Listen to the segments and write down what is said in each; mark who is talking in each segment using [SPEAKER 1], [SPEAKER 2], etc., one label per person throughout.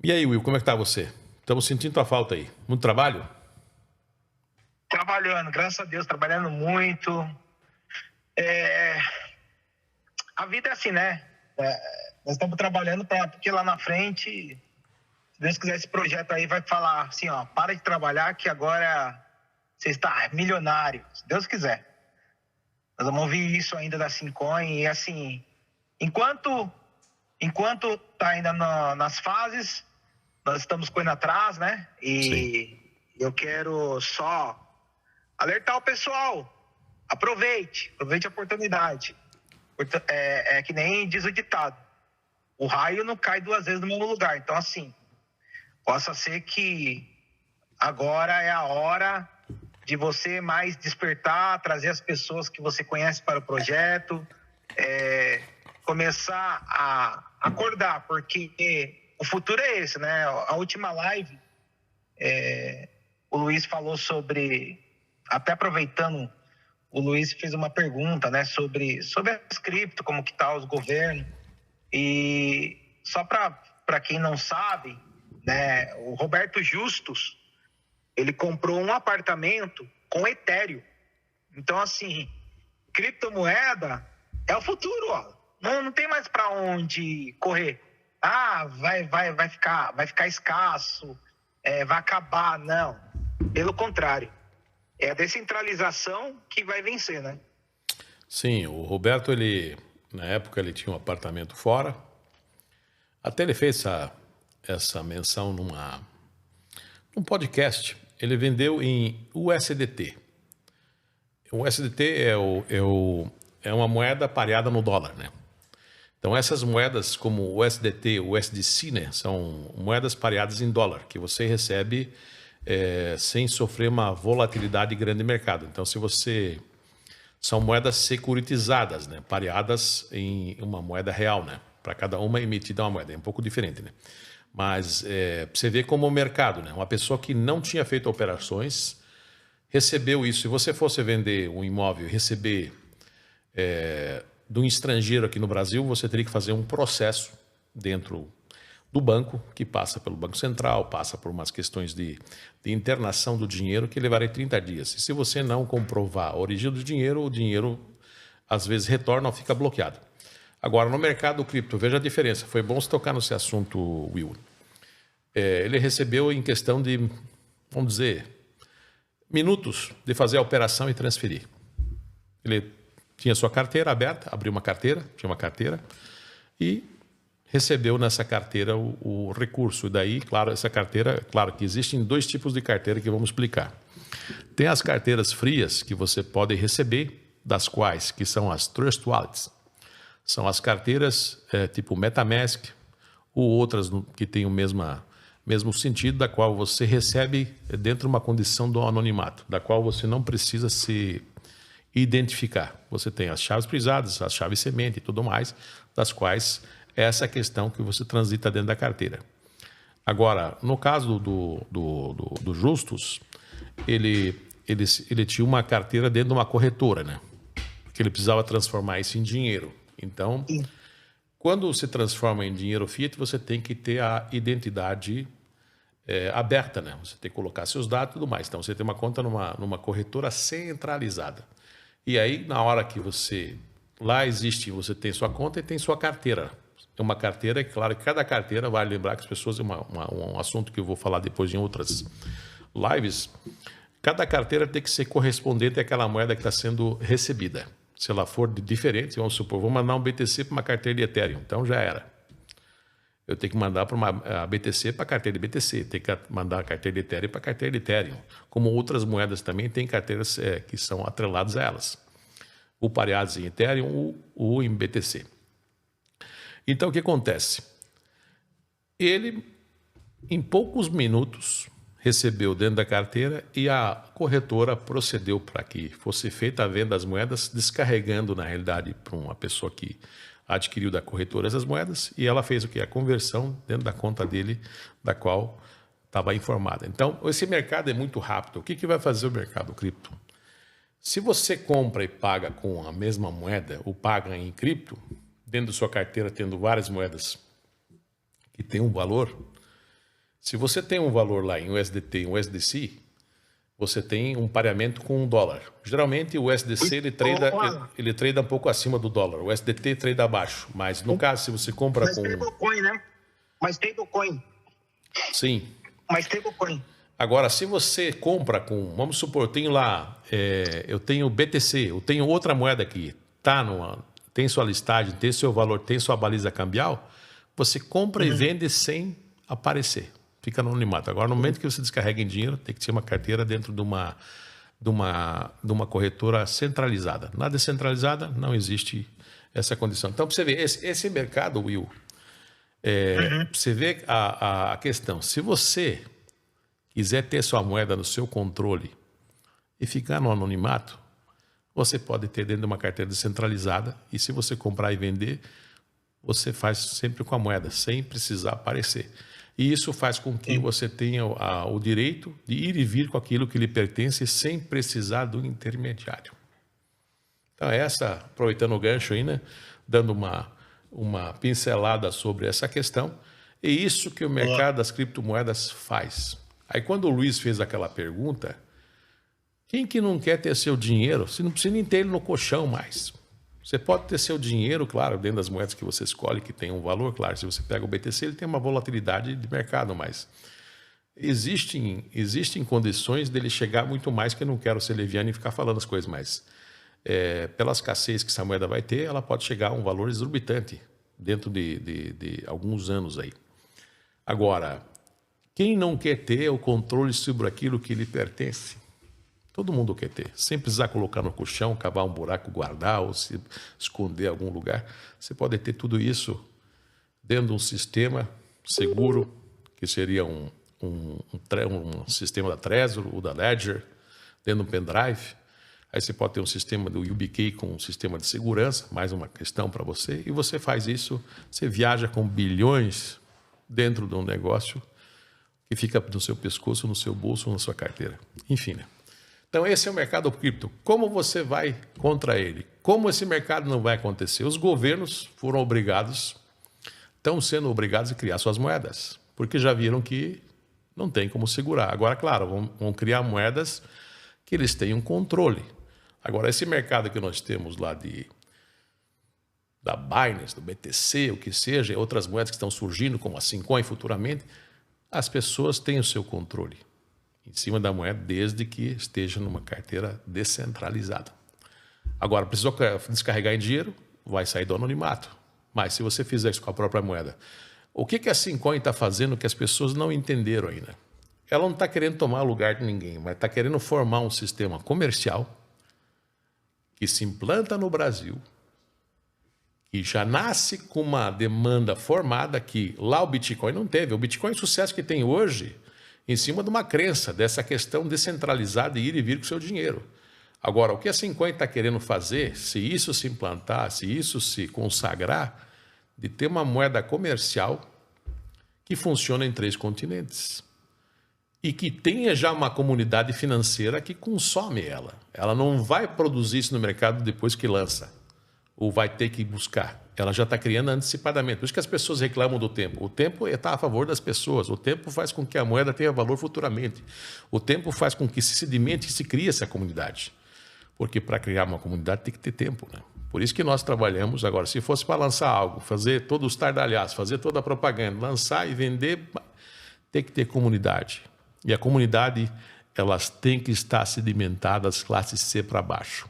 [SPEAKER 1] E aí, Will, como é que tá você? Estamos sentindo tua falta aí. Muito trabalho?
[SPEAKER 2] Trabalhando, graças a Deus, trabalhando muito. É, A vida é assim, né? Nós estamos trabalhando porque lá na frente, se Deus quiser, esse projeto aí vai falar assim, ó, para de trabalhar que agora você está milionário, se Deus quiser. Nós vamos ouvir isso ainda da Sincoin e assim, enquanto tá ainda nas fases, nós estamos correndo atrás, né?
[SPEAKER 1] Sim.
[SPEAKER 2] E eu quero só alertar o pessoal. Aproveite a oportunidade. É que nem diz o ditado: o raio não cai duas vezes no mesmo lugar. Então, assim, possa ser que agora é a hora de você mais despertar, trazer as pessoas que você conhece para o projeto, começar a acordar, porque o futuro é esse, né? A última live, o Luiz falou sobre, até aproveitando, o Luiz fez uma pergunta, né, sobre as cripto, como que tá os governos. E só para quem não sabe, né, o Roberto Justus, ele comprou um apartamento com Ethereum. Então, assim, criptomoeda é o futuro, ó. Não tem mais para onde correr. Ah, vai ficar escasso, vai acabar. Não. Pelo contrário. É a descentralização que vai vencer, né?
[SPEAKER 1] Sim, o Roberto, na época, ele tinha um apartamento fora. Até ele fez essa menção num podcast. Ele vendeu em USDT. O USDT é uma moeda pareada no dólar, né? Então, essas moedas como o USDT, o USDC, né, são moedas pareadas em dólar, que você recebe sem sofrer uma volatilidade grande no mercado. Então, são moedas securitizadas, né, pareadas em uma moeda real, né, para cada uma emitida uma moeda. É um pouco diferente, né? Mas você vê como o mercado, né, uma pessoa que não tinha feito operações recebeu isso. Se você fosse vender um imóvel e receber de um estrangeiro aqui no Brasil, você teria que fazer um processo dentro do banco, que passa pelo Banco Central, passa por umas questões de internação do dinheiro, que levaria 30 dias. E se você não comprovar a origem do dinheiro, o dinheiro às vezes retorna ou fica bloqueado. Agora, no mercado cripto, veja a diferença. Foi bom você tocar nesse assunto, Will. Ele recebeu em questão de, vamos dizer, minutos de fazer a operação e transferir. Ele tinha sua carteira aberta, abriu uma carteira, tinha uma carteira, e recebeu nessa carteira o recurso. E daí, claro, essa carteira, claro que existem dois tipos de carteira que vamos explicar. Tem as carteiras frias que você pode receber, das quais, que são as Trust Wallets. São as carteiras tipo MetaMask, ou outras que têm o mesmo sentido, da qual você recebe dentro de uma condição do anonimato, da qual você não precisa se identificar. Você tem as chaves privadas, as chaves semente e tudo mais, das quais é essa questão que você transita dentro da carteira. Agora, no caso do Justus, ele tinha uma carteira dentro de uma corretora, né? Porque ele precisava transformar isso em dinheiro. Então, quando se transforma em dinheiro fiat, você tem que ter a identidade aberta, né? Você tem que colocar seus dados e tudo mais. Então, você tem uma conta numa corretora centralizada. E aí, na hora que você você tem sua conta e tem sua carteira. É uma carteira, é claro que cada carteira, vale lembrar que as pessoas, um assunto que eu vou falar depois em outras lives, cada carteira tem que ser correspondente àquela moeda que está sendo recebida. Se ela for diferente, vamos supor, vou mandar um BTC para uma carteira de Ethereum, então já era. Eu tenho que mandar para uma BTC para a carteira de BTC, tenho que mandar a carteira de Ethereum para a carteira de Ethereum. Como outras moedas também tem carteiras que são atreladas a elas. Ou pareadas em Ethereum ou em BTC. Então, o que acontece? Ele, em poucos minutos, recebeu dentro da carteira e a corretora procedeu para que fosse feita a venda das moedas, descarregando, na realidade, para uma pessoa que adquiriu da corretora essas moedas, e ela fez o quê? A conversão dentro da conta dele, da qual estava informada. Então, esse mercado é muito rápido. O que vai fazer o mercado cripto? Se você compra e paga com a mesma moeda, ou paga em cripto, dentro da sua carteira tendo várias moedas que têm um valor, Se você tem um valor lá em USDT e USDC, você tem um pareamento com um dólar. Geralmente o USDC ele trada um pouco acima do dólar, o USDT trada abaixo. Mas no caso, se você compra
[SPEAKER 2] com... stablecoin, né? Mas stablecoin.
[SPEAKER 1] Sim.
[SPEAKER 2] Mas stablecoin.
[SPEAKER 1] Agora, se você compra com, vamos supor, eu tenho lá, eu tenho BTC, eu tenho outra moeda aqui, tem sua listagem, tem seu valor, tem sua baliza cambial, você compra e vende sem aparecer. Fica no anonimato. Agora, no momento que você descarrega em dinheiro, tem que ter uma carteira dentro de uma corretora centralizada. Na descentralizada, não existe essa condição. Então, para você ver, esse mercado, Will, você vê a questão. Se você quiser ter sua moeda no seu controle e ficar no anonimato, você pode ter dentro de uma carteira descentralizada e se você comprar e vender, você faz sempre com a moeda, sem precisar aparecer. E isso faz com que você tenha o direito de ir e vir com aquilo que lhe pertence sem precisar do intermediário. Então, aproveitando o gancho aí, né, dando uma pincelada sobre essa questão, é isso que o mercado das criptomoedas faz. Aí, quando o Luiz fez aquela pergunta, quem que não quer ter seu dinheiro? Você não precisa nem ter ele no colchão mais. Você pode ter seu dinheiro, claro, dentro das moedas que você escolhe, que tem um valor, claro. Se você pega o BTC, ele tem uma volatilidade de mercado, mas existem condições dele chegar muito mais, que eu não quero ser leviano e ficar falando as coisas, mas pela escassez que essa moeda vai ter, ela pode chegar a um valor exorbitante dentro de alguns anos aí. Agora, quem não quer ter o controle sobre aquilo que lhe pertence? Todo mundo quer ter, sem precisar colocar no colchão, cavar um buraco, guardar ou se esconder em algum lugar. Você pode ter tudo isso dentro de um sistema seguro, que seria um sistema da Trezor ou da Ledger, dentro de um pendrive. Aí você pode ter um sistema do YubiKey com um sistema de segurança, mais uma questão para você. E você faz isso, você viaja com bilhões dentro de um negócio que fica no seu pescoço, no seu bolso, na sua carteira. Enfim, né? Então, esse é o mercado cripto. Como você vai contra ele? Como esse mercado não vai acontecer? Os governos estão sendo obrigados a criar suas moedas, porque já viram que não tem como segurar. Agora, claro, vão criar moedas que eles tenham controle. Agora, esse mercado que nós temos lá da Binance, do BTC, o que seja, outras moedas que estão surgindo, como a Simcoin futuramente, as pessoas têm o seu controle em cima da moeda, desde que esteja numa carteira descentralizada. Agora, precisou descarregar em dinheiro, vai sair do anonimato. Mas se você fizer isso com a própria moeda, o que a Simcoin está fazendo que as pessoas não entenderam ainda? Ela não está querendo tomar lugar de ninguém, mas está querendo formar um sistema comercial que se implanta no Brasil, que já nasce com uma demanda formada que lá o Bitcoin não teve. O Bitcoin, o sucesso que tem hoje, em cima de uma crença, dessa questão descentralizada de ir e vir com o seu dinheiro. Agora, o que a Simcoin está querendo fazer, se isso se implantar, se isso se consagrar, de ter uma moeda comercial que funciona em 3 continentes e que tenha já uma comunidade financeira que consome ela. Ela não vai produzir isso no mercado depois que lança, ou vai ter que buscar. Ela já está criando antecipadamente. Por isso que as pessoas reclamam do tempo. O tempo está a favor das pessoas. O tempo faz com que a moeda tenha valor futuramente. O tempo faz com que se sedimente e se crie essa comunidade. Porque para criar uma comunidade tem que ter tempo, né? Por isso que nós trabalhamos agora. Se fosse para lançar algo, fazer todos os estardalhaços, fazer toda a propaganda, lançar e vender, tem que ter comunidade. E a comunidade, elas têm que estar sedimentadas classes C para baixo.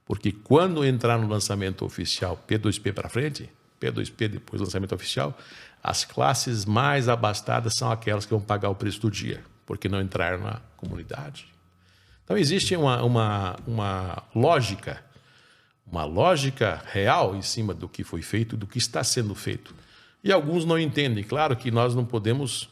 [SPEAKER 1] Porque quando entrar no lançamento oficial P2P para frente, P2P depois do lançamento oficial, as classes mais abastadas são aquelas que vão pagar o preço do dia, porque não entraram na comunidade. Então existe uma lógica real em cima do que foi feito, do que está sendo feito. E alguns não entendem. Claro que nós não podemos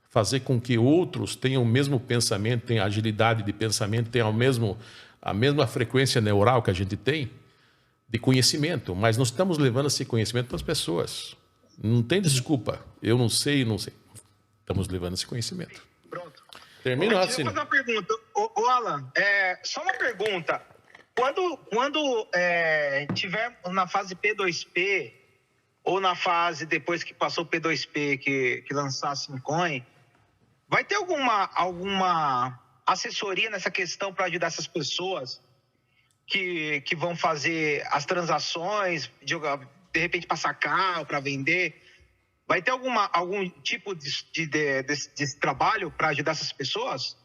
[SPEAKER 1] fazer com que outros tenham o mesmo pensamento, tenham agilidade de pensamento, tenham a mesma frequência neural que a gente tem de conhecimento, mas nós estamos levando esse conhecimento para as pessoas. Não tem desculpa. Eu não sei. Estamos levando esse conhecimento.
[SPEAKER 2] Pronto.
[SPEAKER 1] Termina
[SPEAKER 2] Deixa
[SPEAKER 1] assim.
[SPEAKER 2] eu fazer uma pergunta. Ô Alan, só uma pergunta. Quando tiver na fase P2P, ou na fase depois que passou o P2P, que lançar a Simcoin, Vai ter alguma assessoria nessa questão para ajudar essas pessoas que vão fazer as transações, de repente para sacar ou para vender? Vai ter algum tipo de trabalho para ajudar essas pessoas?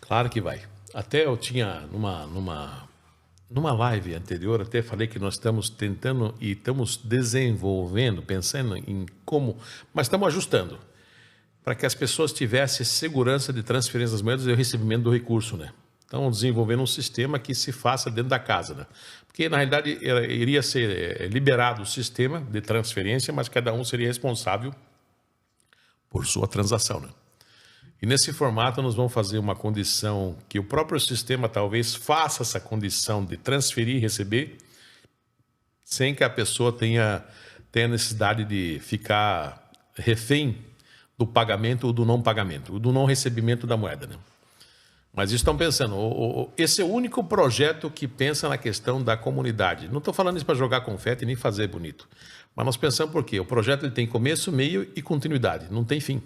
[SPEAKER 1] Claro que vai. Até eu tinha, numa live anterior, até falei que nós estamos tentando e estamos desenvolvendo, pensando em como, mas estamos ajustando, para que as pessoas tivessem segurança de transferência das moedas e o recebimento do recurso, né? Então, desenvolvendo um sistema que se faça dentro da casa, né? Porque, na realidade, iria ser liberado o sistema de transferência, mas cada um seria responsável por sua transação, né? E nesse formato nós vamos fazer uma condição que o próprio sistema talvez faça essa condição de transferir e receber sem que a pessoa tenha necessidade de ficar refém do pagamento ou do não pagamento, ou do não recebimento da moeda, né? Mas estão pensando, esse é o único projeto que pensa na questão da comunidade. Não estou falando isso para jogar confete nem fazer bonito, mas nós pensamos por quê? O projeto ele tem começo, meio e continuidade, não tem fim.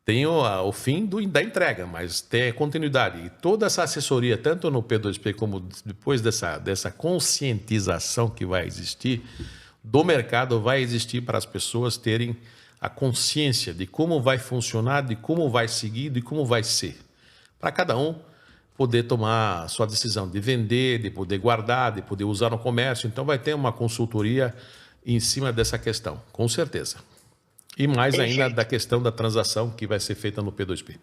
[SPEAKER 1] Tem o fim da entrega, mas tem continuidade. E toda essa assessoria, tanto no P2P como depois dessa conscientização que vai existir, do mercado vai existir para as pessoas terem a consciência de como vai funcionar, de como vai seguir, de como vai ser. Para cada um poder tomar a sua decisão de vender, de poder guardar, de poder usar no comércio. Então vai ter uma consultoria em cima dessa questão, com certeza. E mais ainda da questão da transação que vai ser feita no P2P.